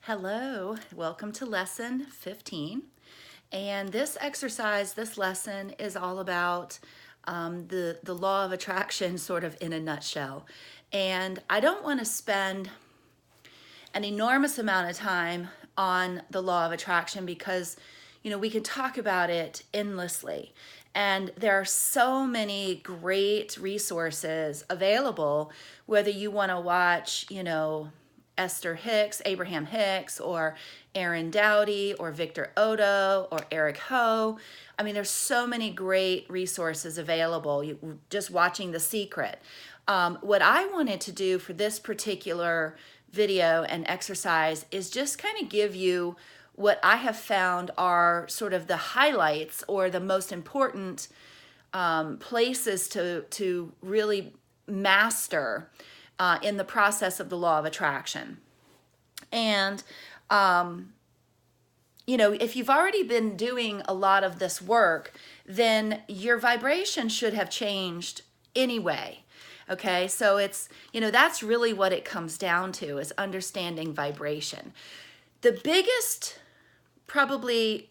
Hello, welcome to lesson 15. And this exercise, this lesson is all about the law of attraction sort of in a nutshell. And I don't want to spend an enormous amount of time on the law of attraction because, we can talk about it endlessly. And there are so many great resources available, whether you want to watch, Esther Hicks, Abraham Hicks, or Aaron Dowdy, or Victor Odo, or Eric Ho. I mean, there's so many great resources available. Just watching The Secret. What I wanted to do for this particular video and exercise is just kind of give you what I have found are sort of the highlights or the most important places to really master in the process of the law of attraction. And, if you've already been doing a lot of this work, then your vibration should have changed anyway. Okay, so it's, that's really what it comes down to, is understanding vibration. The biggest, probably,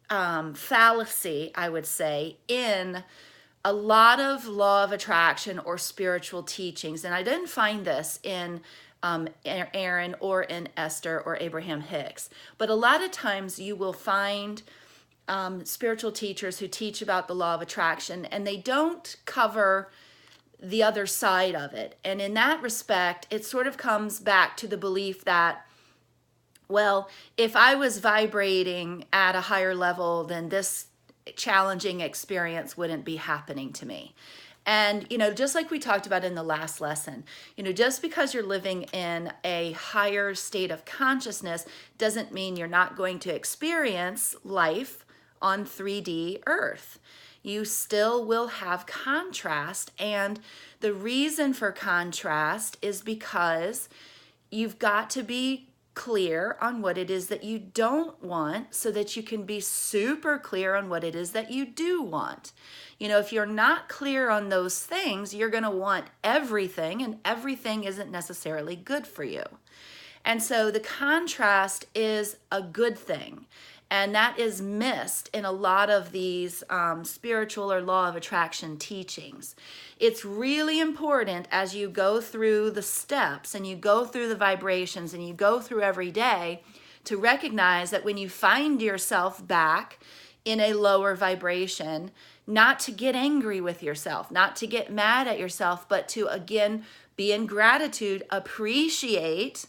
fallacy, I would say, in a lot of law of attraction or spiritual teachings, and I didn't find this in Aaron or in Esther or Abraham Hicks, but a lot of times you will find spiritual teachers who teach about the law of attraction, and they don't cover the other side of it. And in that respect, it sort of comes back to the belief that, well, if I was vibrating at a higher level, then this challenging experience wouldn't be happening to me. And, just like we talked about in the last lesson, just because you're living in a higher state of consciousness doesn't mean you're not going to experience life on 3D Earth. You still will have contrast. And the reason for contrast is because you've got to be clear on what it is that you don't want so that you can be super clear on what it is that you do want. If you're not clear on those things, you're going to want everything, and everything isn't necessarily good for you. And so the contrast is a good thing. And that is missed in a lot of these spiritual or law of attraction teachings. It's really important as you go through the steps and you go through the vibrations and you go through every day to recognize that when you find yourself back in a lower vibration, not to get angry with yourself, not to get mad at yourself, but to again be in gratitude, appreciate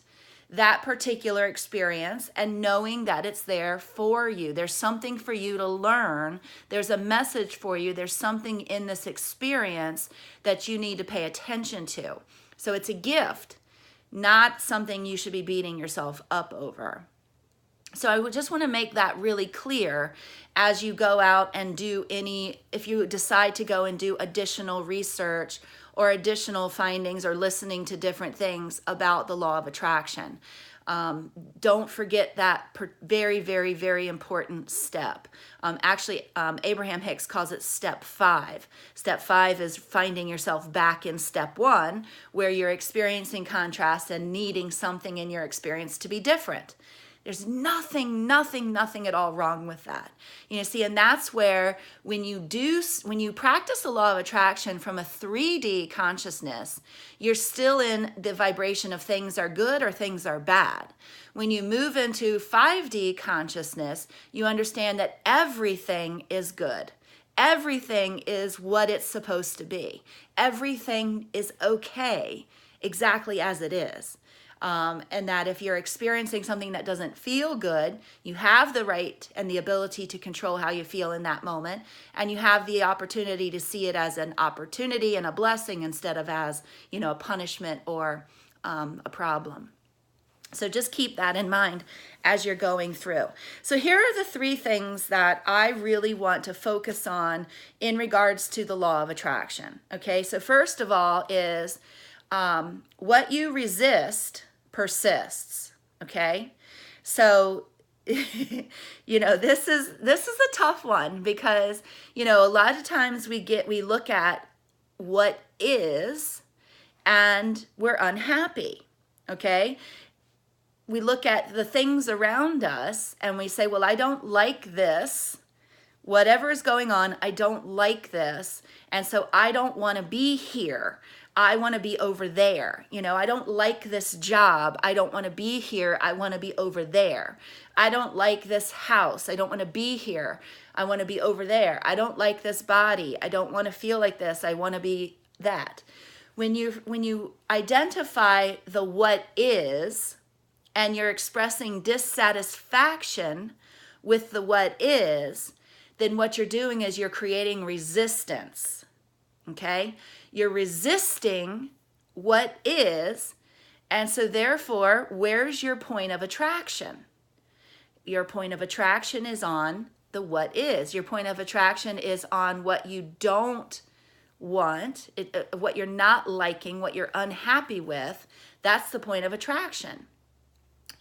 that particular experience, and knowing that it's there for you. There's something for you to learn. There's a message for you. There's something in this experience that you need to pay attention to. So it's a gift, not something you should be beating yourself up over. So I would just want to make that really clear as you go out and if you decide to go and do additional research or additional findings or listening to different things about the law of attraction. Don't forget that very, very, very important step. Abraham Hicks calls it step 5. Step 5 is finding yourself back in step 1, where you're experiencing contrast and needing something in your experience to be different. There's nothing at all wrong with that. And that's where when you practice the law of attraction from a 3D consciousness, you're still in the vibration of things are good or things are bad. When you move into 5D consciousness, you understand that everything is good. Everything is what it's supposed to be. Everything is okay exactly as it is. And that if you're experiencing something that doesn't feel good, you have the right and the ability to control how you feel in that moment. And you have the opportunity to see it as an opportunity and a blessing instead of as, a punishment or a problem. So just keep that in mind as you're going through. So here are the 3 things that I really want to focus on in regards to the law of attraction. Okay, so first of all is what you resist persists. Okay, so this is a tough one because a lot of times we look at what is and we're unhappy. Okay, we look at the things around us and we say, well, I don't like this. Whatever is going on, I don't like this. And so I don't want to be here. I want to be over there. I don't like this job. I don't want to be here. I want to be over there. I don't like this house. I don't want to be here. I want to be over there. I don't like this body. I don't want to feel like this. I want to be that. When you identify the what is, and you're expressing dissatisfaction with the what is, then what you're doing is you're creating resistance, okay? You're resisting what is, and so therefore, where's your point of attraction? Your point of attraction is on the what is. Your point of attraction is on what you don't want, what you're not liking, what you're unhappy with. That's the point of attraction.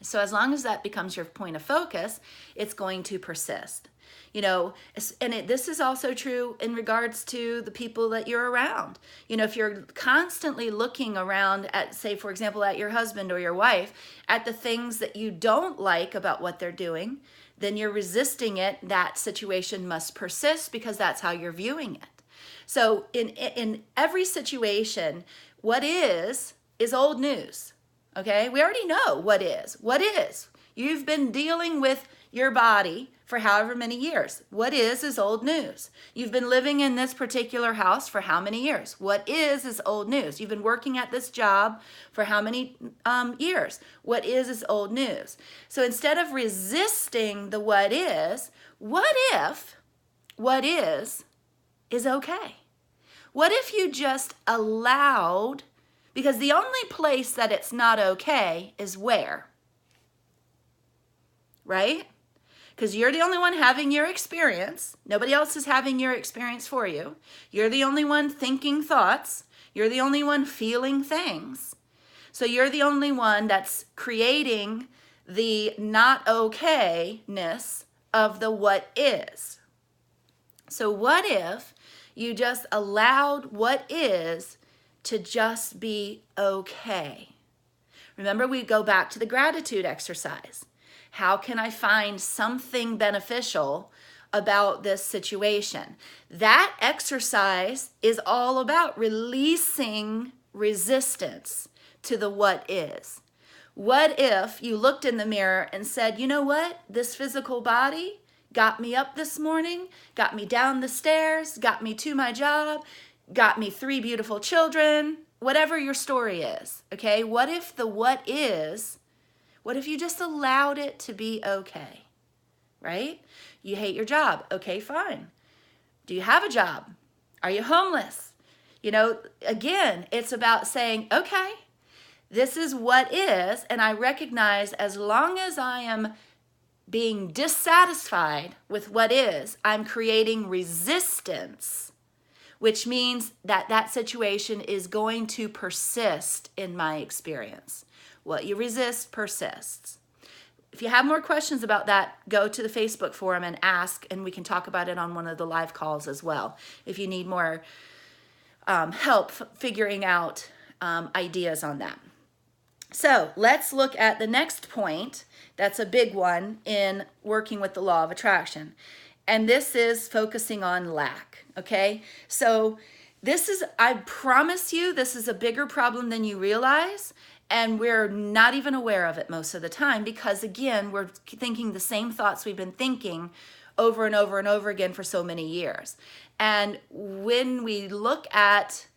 So as long as that becomes your point of focus, it's going to persist. This is also true in regards to the people that you're around. If you're constantly looking around at, say, for example, at your husband or your wife, at the things that you don't like about what they're doing, then you're resisting it. That situation must persist because that's how you're viewing it. So in every situation, what is old news. Okay, we already know what is. What is? You've been dealing with your body for however many years. What is old news. You've been living in this particular house for how many years? What is old news. You've been working at this job for how many years? What is old news. So instead of resisting the what if what is okay? What if you just allowed, because the only place that it's not okay is where? Right? Because you're the only one having your experience. Nobody else is having your experience for you. You're the only one thinking thoughts. You're the only one feeling things. So you're the only one that's creating the not okayness of the what is. So what if you just allowed what is to just be okay? Remember, we go back to the gratitude exercise. How can I find something beneficial about this situation? That exercise is all about releasing resistance to the what is. What if you looked in the mirror and said, you know what? This physical body got me up this morning, got me down the stairs, got me to my job, got me 3 beautiful children, whatever your story is, okay? What if the what if you just allowed it to be okay, right? You hate your job. Okay, fine. Do you have a job? Are you homeless? Again, it's about saying, okay, this is what is, and I recognize as long as I am being dissatisfied with what is, I'm creating resistance, which means that situation is going to persist in my experience. What you resist persists. If you have more questions about that, go to the Facebook forum and ask, and we can talk about it on one of the live calls as well, if you need more help figuring out ideas on that. So let's look at the next point. That's a big one in working with the law of attraction. And this is focusing on lack, okay? So I promise you, this is a bigger problem than you realize. And we're not even aware of it most of the time because, again, we're thinking the same thoughts we've been thinking over and over and over again for so many years. And when we look at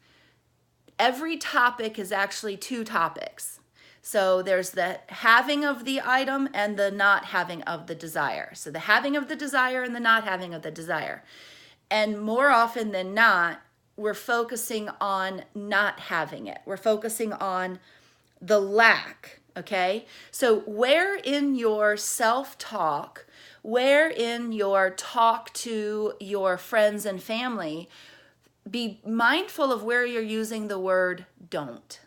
every topic is actually 2 topics. So there's the having of the item and the not having of the desire. So the having of the desire and the not having of the desire. And more often than not, we're focusing on not having it. We're focusing on the lack, okay? So where in your self-talk, where in your talk to your friends and family, be mindful of where you're using the word don't.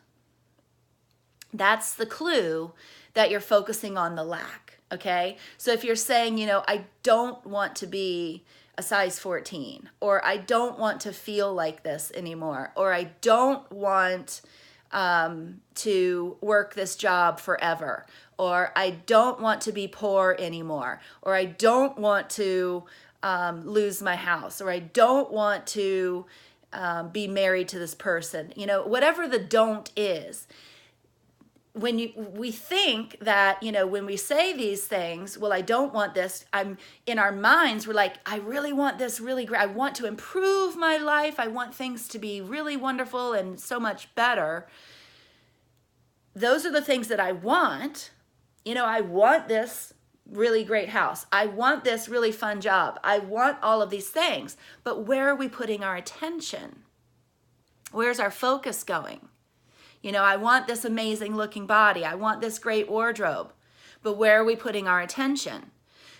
That's the clue that you're focusing on the lack, okay? So if you're saying, I don't want to be a size 14, or I don't want to feel like this anymore, or I don't want to work this job forever, or I don't want to be poor anymore, or I don't want to lose my house, or I don't want to be married to this person. You know, whatever the don't is. When we think that, you know, when we say these things, well, I don't want this, in our minds, we're like, I really want this really great. I want to improve my life. I want things to be really wonderful and so much better. Those are the things that I want. You know, I want this really great house. I want this really fun job. I want all of these things. But where are we putting our attention? Where's our focus going? You know, I want this amazing looking body. I want this great wardrobe. But where are we putting our attention?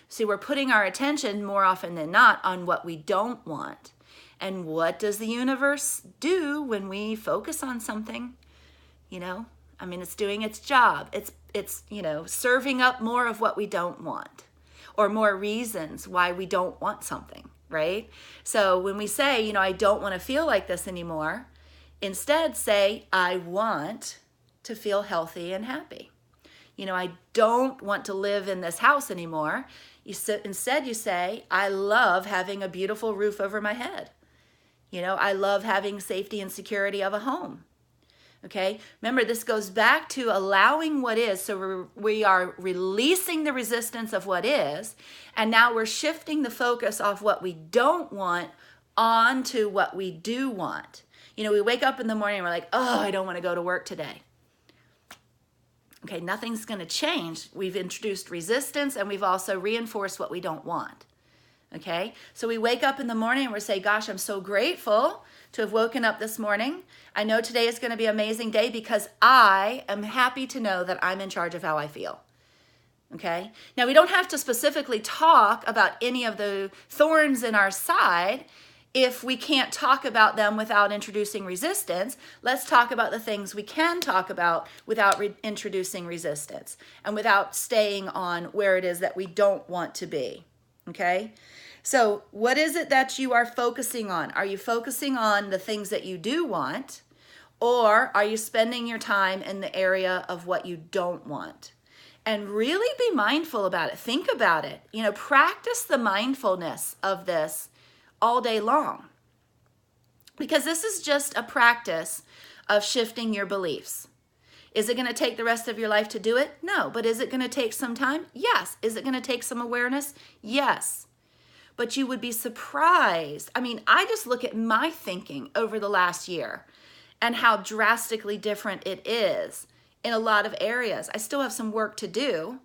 See, we're putting our attention more often than not on what we don't want. And what does the universe do when we focus on something? You know, I mean, it's doing its job. It's, you know, serving up more of what we don't want, or more reasons why we don't want something, right? So when we say, you know, I don't want to feel like this anymore, instead say, I want to feel healthy and happy. You know, I don't want to live in this house anymore. Instead you say, I love having a beautiful roof over my head. You know, I love having safety and security of a home. Okay, remember, this goes back to allowing what is. So we are releasing the resistance of what is, and now we're shifting the focus off what we don't want onto what we do want. You know, we wake up in the morning and we're like, oh, I don't want to go to work today. Okay, nothing's going to change. We've introduced resistance, and we've also reinforced what we don't want. Okay, so we wake up in the morning and we say, gosh, I'm so grateful to have woken up this morning. I know today is going to be an amazing day because I am happy to know that I'm in charge of how I feel. Okay, now we don't have to specifically talk about any of the thorns in our side. If we can't talk about them without introducing resistance, let's talk about the things we can talk about without introducing resistance and without staying on where it is that we don't want to be. Okay, so what is it that you are focusing on? Are you focusing on the things that you do want, or are you spending your time in the area of what you don't want? And really be mindful about it. Think about it. You know, practice the mindfulness of this all day long, because this is just a practice of shifting your beliefs. Is it going to take the rest of your life to do it? No. But is it going to take some time? Yes. Is it going to take some awareness? Yes. But you would be surprised. I mean, I just look at my thinking over the last year and how drastically different it is in a lot of areas. I still have some work to do.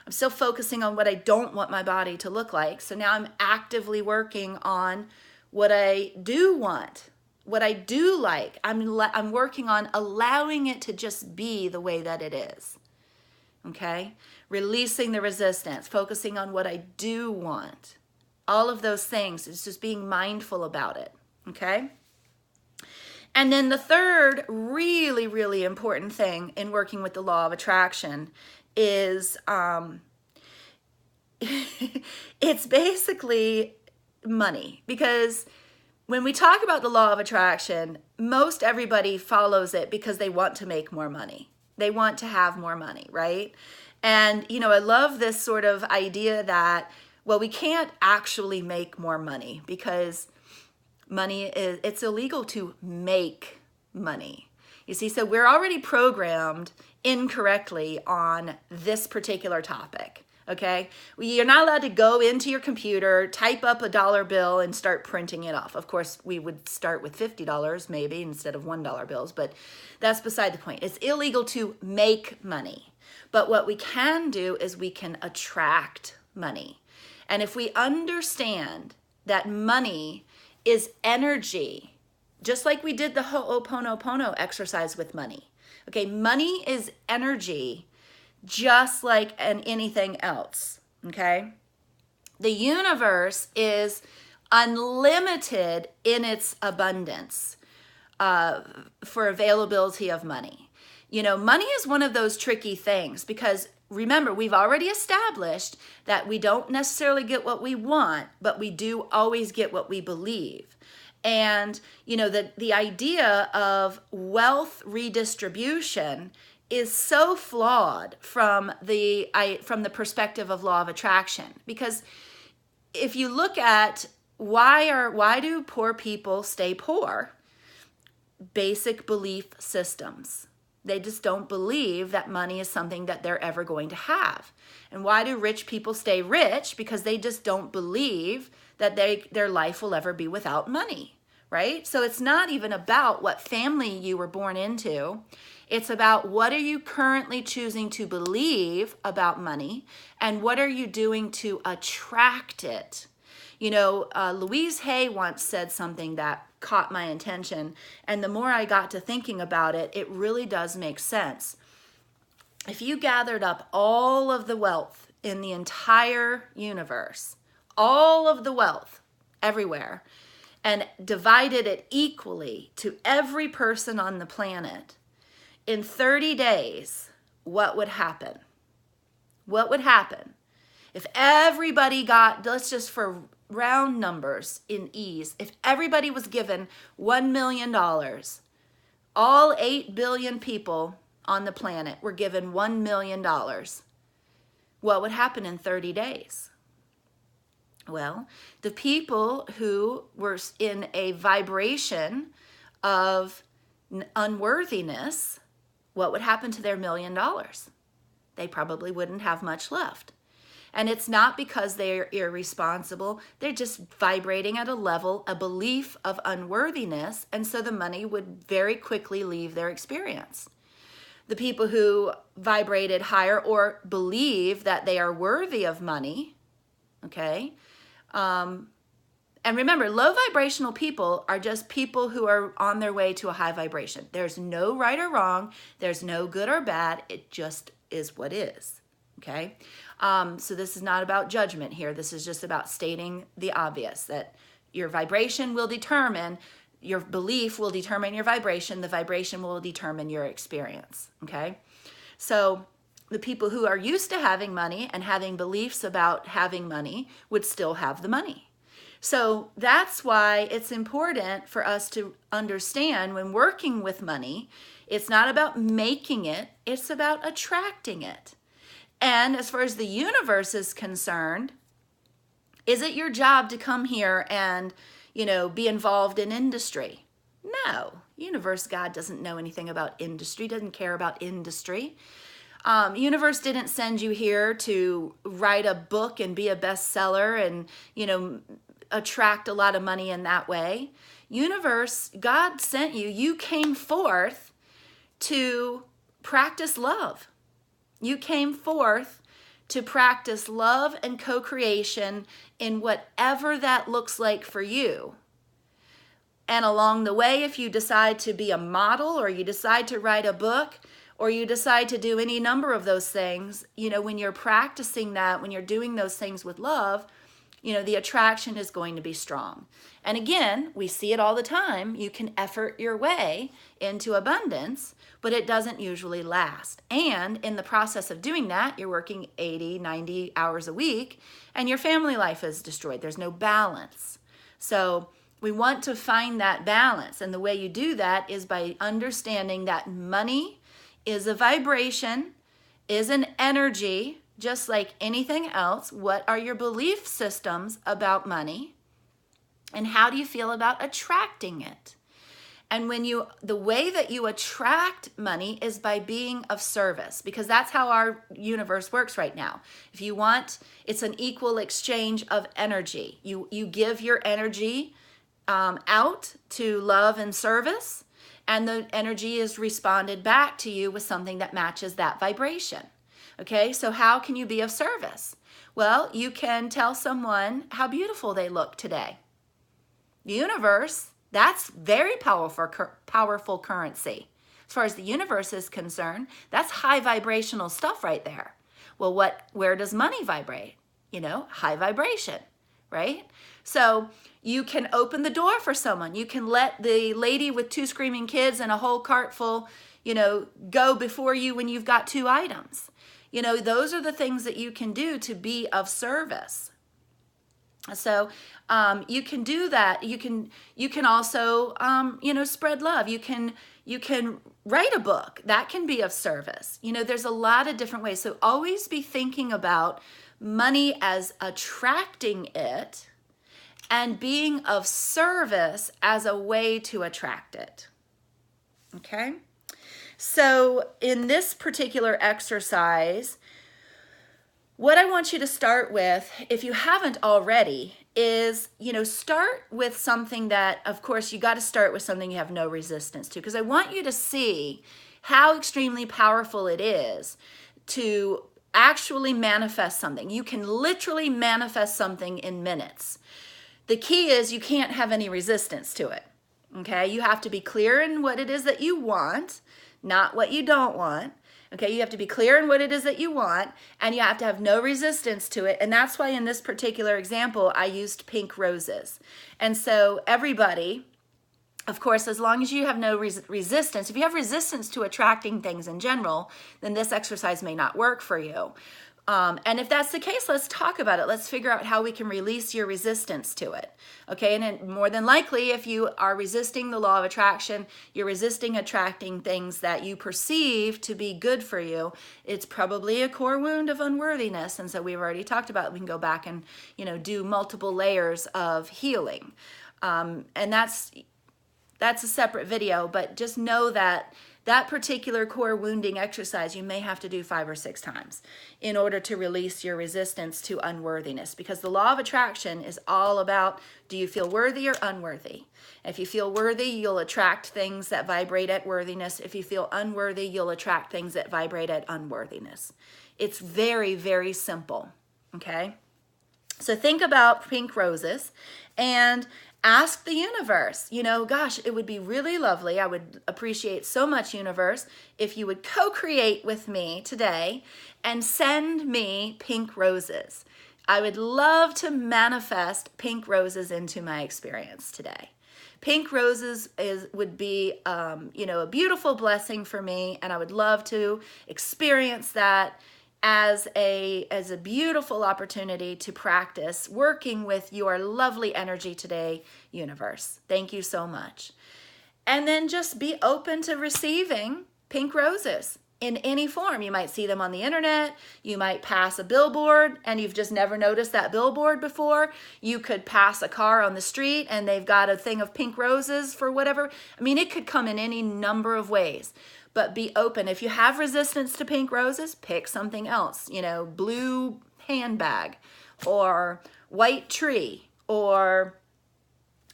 I'm still focusing on what I don't want my body to look like. So now I'm actively working on what I do want, what I do like. I'm working on allowing it to just be the way that it is. Okay? Releasing the resistance, focusing on what I do want. All of those things, it's just being mindful about it. Okay? And then the third really, really important thing in working with the law of attraction is it's basically money. Because when we talk about the law of attraction, most everybody follows it because they want to make more money. They want to have more money, right? And, you know, I love this sort of idea that, well, we can't actually make more money because it's illegal to make money. You see, so we're already programmed incorrectly on this particular topic. Okay, you're not allowed to go into your computer, type up a dollar bill, and start printing it off. Of course, we would start with $50 maybe instead of $1 bills, but that's beside the point. It's illegal to make money. But what we can do is we can attract money. And if we understand that money is energy, just like we did the Ho'oponopono exercise with money. Okay, money is energy, just like anything else, okay? The universe is unlimited in its abundance for availability of money. You know, money is one of those tricky things because remember, we've already established that we don't necessarily get what we want, but we do always get what we believe. And, the idea of wealth redistribution is so flawed from the perspective of law of attraction. Because if you look at why do poor people stay poor? Basic belief systems. They just don't believe that money is something that they're ever going to have. And why do rich people stay rich? Because they just don't believe that their life will ever be without money, right? So it's not even about what family you were born into. It's about what are you currently choosing to believe about money, and what are you doing to attract it? Louise Hay once said something that caught my attention, and the more I got to thinking about it, it really does make sense. If you gathered up all of the wealth in the entire universe, all of the wealth everywhere, and divided it equally to every person on the planet, in 30 days, what would happen? What would happen if everybody got, let's just for round numbers in ease, if everybody was given $1 million, all 8 billion people on the planet were given $1 million, what would happen in 30 days? Well, the people who were in a vibration of unworthiness, what would happen to their $1 million? They probably wouldn't have much left. And it's not because they're irresponsible. They're just vibrating at a level, a belief of unworthiness, and so the money would very quickly leave their experience. The people who vibrated higher or believe that they are worthy of money, okay? And remember, low vibrational people are just people who are on their way to a high vibration. There's no right or wrong. There's no good or bad. It just is what is, okay? So this is not about judgment here. This is just about stating the obvious, that your vibration will determine, your belief will determine your vibration. The vibration will determine your experience, okay? So the people who are used to having money and having beliefs about having money would still have the money. So that's why it's important for us to understand when working with money, it's not about making it, it's about attracting it. And as far as the universe is concerned, is it your job to come here and, be involved in industry? No. Universe God doesn't know anything about industry, doesn't care about industry. Universe didn't send you here to write a book and be a bestseller and, attract a lot of money in that way. Universe, God sent you. You came forth to practice love. You came forth to practice love and co-creation in whatever that looks like for you. And along the way, if you decide to be a model, or you decide to write a book, or you decide to do any number of those things, when you're practicing that, when you're doing those things with love, the attraction is going to be strong. And again, we see it all the time. You can effort your way into abundance, but it doesn't usually last. And in the process of doing that, you're working 80, 90 hours a week, and your family life is destroyed. There's no balance. So we want to find that balance. And the way you do that is by understanding that money is a vibration, is an energy, just like anything else. What are your belief systems about money? And how do you feel about attracting it? And the way that you attract money is by being of service, because that's how our universe works right now. If you want, it's an equal exchange of energy. You give your energy out to love and service, and the energy is responded back to you with something that matches that vibration. Okay, so how can you be of service? Well, you can tell someone how beautiful they look today. The universe, that's very powerful currency. As far as the universe is concerned, that's high vibrational stuff right there. Well, where does money vibrate? High vibration, right? So you can open the door for someone. You can let the lady with 2 screaming kids and a whole cart full, go before you when you've got 2 items. Those are the things that you can do to be of service. So you can do that. You can also spread love. You can write a book that can be of service. There's a lot of different ways. So always be thinking about money as attracting it and being of service as a way to attract it. Okay? So in this particular exercise, what I want you to start with, if you haven't already, is, start with something that, of course, you got to start with something you have no resistance to, because I want you to see how extremely powerful it is to actually manifest something. You can literally manifest something in minutes. The key is you can't have any resistance to it, okay? You have to be clear in what it is that you want, not what you don't want. Okay, you have to be clear in what it is that you want, and you have to have no resistance to it. And that's why in this particular example, I used pink roses. And so everybody, of course, as long as you have no resistance, if you have resistance to attracting things in general, then this exercise may not work for you. And if that's the case, let's talk about it. Let's figure out how we can release your resistance to it. Okay, and more than likely, if you are resisting the law of attraction, you're resisting attracting things that you perceive to be good for you. It's probably a core wound of unworthiness. And so we've already talked about it. We can go back and, do multiple layers of healing. And that's a separate video, but just know that that particular core wounding exercise you may have to do 5 or 6 times in order to release your resistance to unworthiness, because the law of attraction is all about, do you feel worthy or unworthy? If you feel worthy, you'll attract things that vibrate at worthiness. If you feel unworthy, you'll attract things that vibrate at unworthiness. It's very, very simple, okay? So think about pink roses and ask the universe, gosh, it would be really lovely. I would appreciate so much, universe, if you would co-create with me today and send me pink roses. I would love to manifest pink roses into my experience today. Pink roses would be, a beautiful blessing for me, and I would love to experience that as a beautiful opportunity to practice working with your lovely energy today, universe. Thank you so much. And then just be open to receiving pink roses in any form. You might see them on the internet. You might pass a billboard and you've just never noticed that billboard before. You could pass a car on the street and they've got a thing of pink roses for whatever. I mean, it could come in any number of ways. But be open. If you have resistance to pink roses, pick something else. Blue handbag or white tree or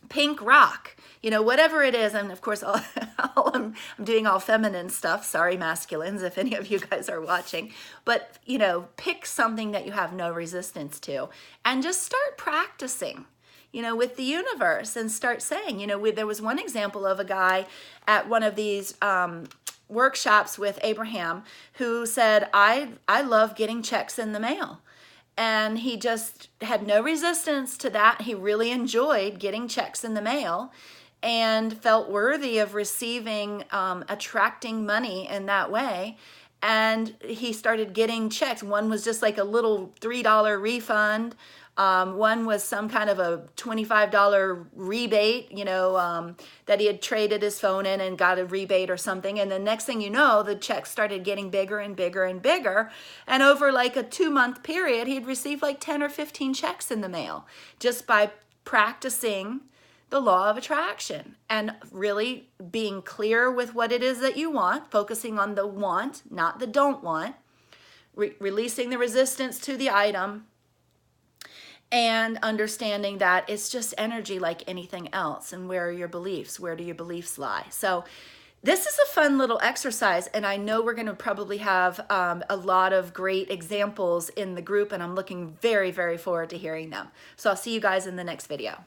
pink rock. Whatever it is. And of course, I'm doing all feminine stuff. Sorry, masculines, if any of you guys are watching. But, pick something that you have no resistance to and just start practicing. With the universe, and start saying, there was one example of a guy at one of these workshops with Abraham who said, I love getting checks in the mail. And he just had no resistance to that. He really enjoyed getting checks in the mail and felt worthy of receiving, attracting money in that way. And he started getting checks. One was just like a little $3 refund. One was some kind of a $25 rebate, that he had traded his phone in and got a rebate or something. And the next thing you know, the checks started getting bigger and bigger and bigger. And over like a 2-month period, he'd received like 10 or 15 checks in the mail just by practicing the law of attraction and really being clear with what it is that you want, focusing on the want, not the don't want, releasing the resistance to the item, and understanding that it's just energy like anything else. And where are your beliefs? Where do your beliefs lie? So this is a fun little exercise, and I know we're going to probably have a lot of great examples in the group, and I'm looking very, very forward to hearing them. So I'll see you guys in the next video.